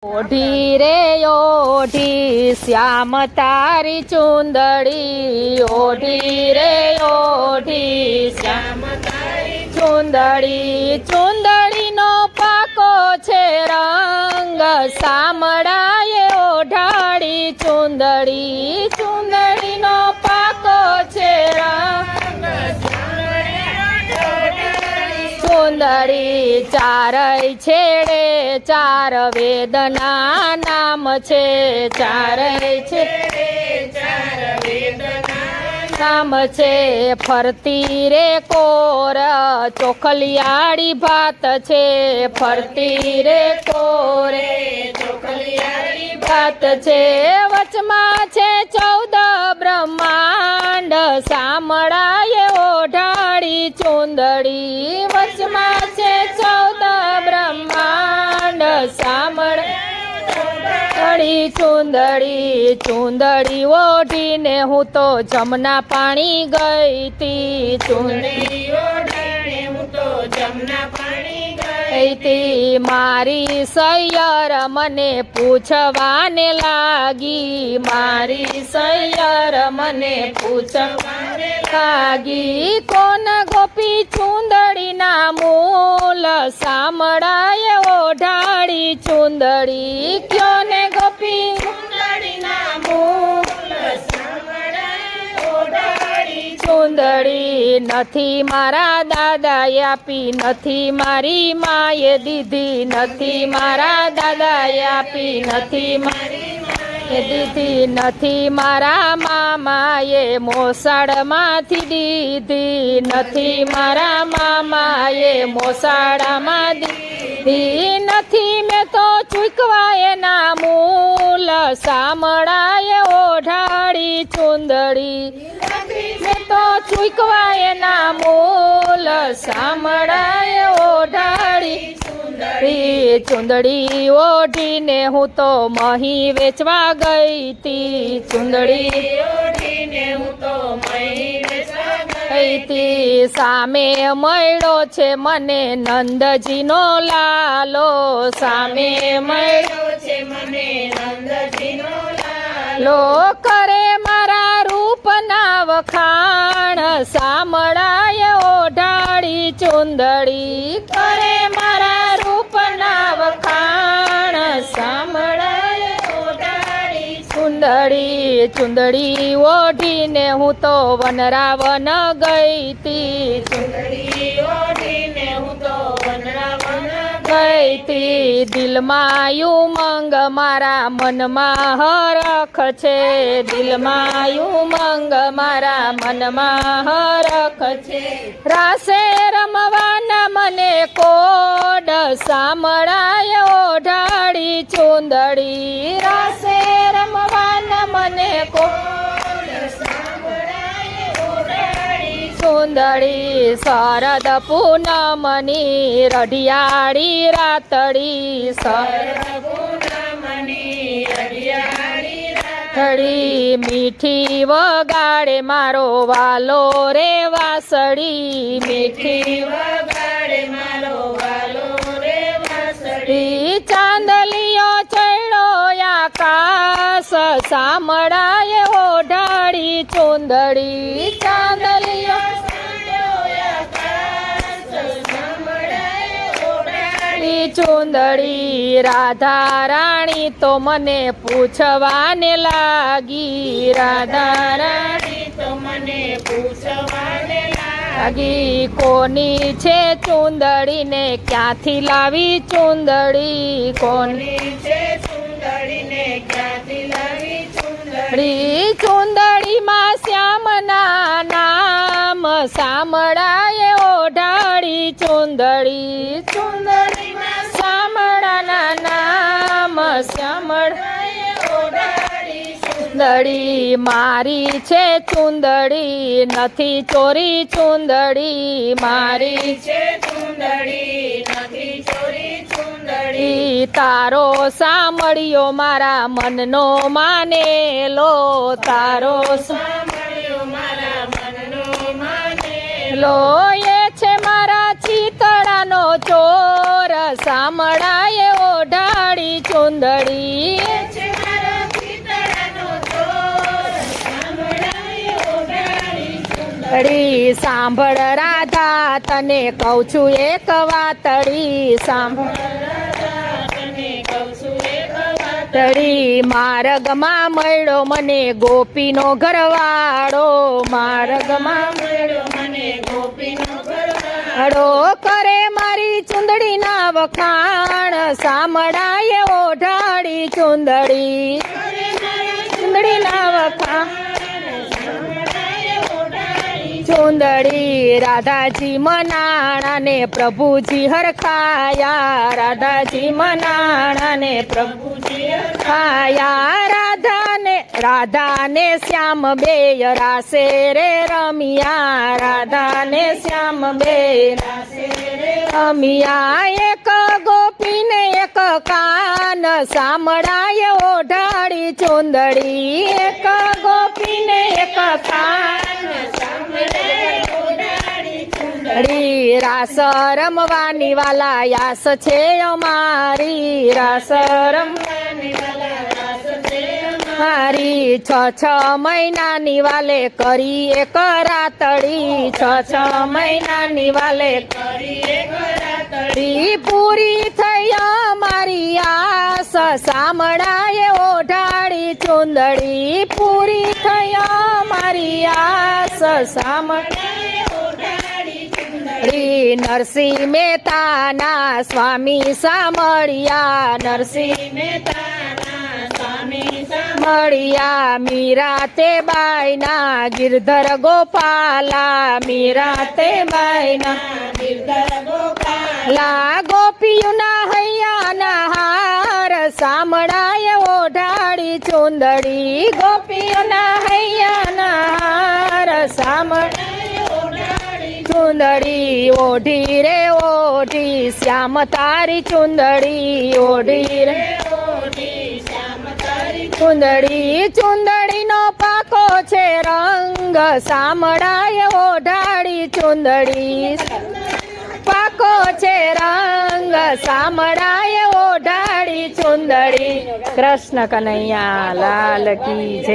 ઓઢી રે ઓઢી શ્યામ તારી ચુંદડી, ઓઢી રે ઓઢી શ્યામ તારી ચુંદડી. ચુંદડીનો પાકો છે રંગ, સામળાએ ઓઢાડી ચુંદડી. ચુંદડીનો પાકો છે રંગ, ચુંદડી ચારય છેડે ચાર વેદના નામ છે. ચારય છેડે ચાર વેદના નામ છે. ફરતી રે કોર ચોખલિયાળી ભાત છે. ફરતી રે કોરે ચોખલિયાળી ભાત છે. વચમાં છે 14 બ્રહ્માંડ, સામળાએ ઓઢાડી ચુંદડી. વચમાં છે 14 બ્રહ્માંડ, સામળાએ ચુંદડી. ચુંદડી ઓઢીને હું તો જમના પાણી ગઈ તી. ચુંદડી ઓઢીને હું તો જમના પાણી ગઈ તી. મારી સૈયર મને પૂછવાને લાગી. મારી સૈયર મને પૂછવાને લાગી. કોન ગોપી ચુંદડીના મૂલ, સામળાએ ઓઢાડી ચુંદડી. ક્યો ને ગોપી ચુંદડીના મૂલ, સામળાએ ઓઢાડી ચુંદડી. નથી મારા દાદાએ આપી, નથી મારી માએ દીધી. નથી મારા દાદાએ આપી, નથી મારી માએ દીધી. નથી મારા મામાએ મોસાળમાંથી દીધી. નથી મારા મામાએ મોસાળામાં દીધી. નથી મેં તો ચૂકવા એના મૂલ, સામળાએ ઓઢાડી ચુંદડી. મેં તો ચૂકવા એના મૂલ, સામળાએ ઓઢાડી ચુંદડી. ચુંદડી ઓઢીને હું તો મહી વેચવા ગઈ તી. ચુંદડી ઓઢીને હું તો મહી વેચવા ગઈ તી. સામે મળ્યો છે મને નંદજીનો લાલો. સામે મળ્યો છે મને નંદજીનો લાલો. કરે મારા રૂપના વખાણ, સામળાએ ઓઢાડી ચુંદડી. કરે મારા રૂપના વખાણ, સામળાએ ઓઢાડી ચુંદડી. ચુંદડી ઓઢીને હું તો વનરાવન ગઈ તી. ચુંદડી ઓઢીને હું તો વનરાવન ગઈ તી. દિલમાં ઉમંગ મારા મનમાં હરખ છે. દિલમાં ઉમંગ મારા મનમાં હરખ છે. રાસે રમવાના મને કોડ, સામળાએ ઓઢાડી ચુંદડી. રાસે રમવાના મને કોડ, સામળાએ ઓઢાડી ચુંદડી. શરદ પૂનમની રઢિયાળી રાતડી. શરદ પૂનમની રઢિયાળી રાતડી. મીઠી વગાડે મારો વાલો રે વાસળી. મીઠી વગાડે મારો વાલો રે વાસળી. ચાંદલિયો ચડ્યો આકાશ, સામળાએ ઓઢાડી ચુંદડી. ચાંદલિયો ચુંદડી. રાધા રાણી તો મને પૂછવાને લાગી. રાધા રાણી તો મને પૂછવાને લાગી. કોની છે ચુંદડી ને ક્યાંથી લાવી ચુંદડી. કોની છે ચુંદડી ને ક્યાંથી લાવી ચુંદડી. ચુંદડીમાં શ્યામના નામ, સામળાએ ઓઢાડી ચુંદડી. ચુંદડીમાં સામળાના નામ, સામળાએ ઓઢાડી ચુંદડી. મારી છે ચુંદડી, નથી ચોરી ચુંદડી. મારી છે ચુંદડી, નથી ચોરી ચુંદડી. તારો સાંભળ્યો મારા મનનો માનેલો. તારો સાંભળ્યો મારા મનનો માનેલો. એ છે મારા ચિતળાનો ચોર, સામળાએ ઓઢાડી ચુંદડી. ચુંદડી સાંભળ રાધા તને કહું છું એક વાતડી સાંભળી માર્ગમાં મળ્યો મને ગોપીનો ઘરવાળો માર્ગમાં મળ્યો મને ગોપીનો ઘરવાળો કરે મારી ચુંદડીના વખાણ સાંભળાય ઓઢાડી ચુંદડીના વખાણ ચુંદડી રાધાજી મનાણા ને પ્રભુજી હરખાયા રાધાજી મનાણા ને પ્રભુજી હરખાયા રાધાને શ્યામ બે રાસે રે રમિયા રાધાને શ્યામ બે રાસે રે રમિયા એક ગોપીને એક કાન સાંભળાય ઓઢાડી ચુંદડી એક ગોપીને એક કાન રાસ રમવાની વાલા યાસ છે અમારી રાસ રમવાની મારી 6 મહિનાની વાલે કરી એક રાતડી 6 મહિનાની વાલે કરી એક રાતડી પૂરી થઈ અમારી આસ સાંભળાય ઓઢાડી ચુંદડી પૂરી થઈ અમારી આસ સાંભળાય નરસિંહ મહેતાના સ્વામી સાંભળ્યા નરસિંહ મહેતાના સ્વામી સાંભળ્યા મીરા તે બાઈના ગિરધર ગોપાલા મીરા તે બાઈના ગિરધર ગોપાલા ગોપીઓના હૈયાના હાર સાંભળાય ઓઢાડી ચુંદડી ગોપીઓના હૈયાના હાર સાંભળાય ચુંદડી ઓઢી રે ઓઢી શ્યામ તારી ચુંદડી ઓઢી રે ઓઢી શ્યામ તારી ચુંદડીનો પાકો છે રંગ સાંભળાય ઓઢાડી ચુંદડી પાકો છે રંગ સાંભળાય ઓઢાડી ચુંદડી કૃષ્ણ કનૈયા લાલ કી જય